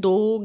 2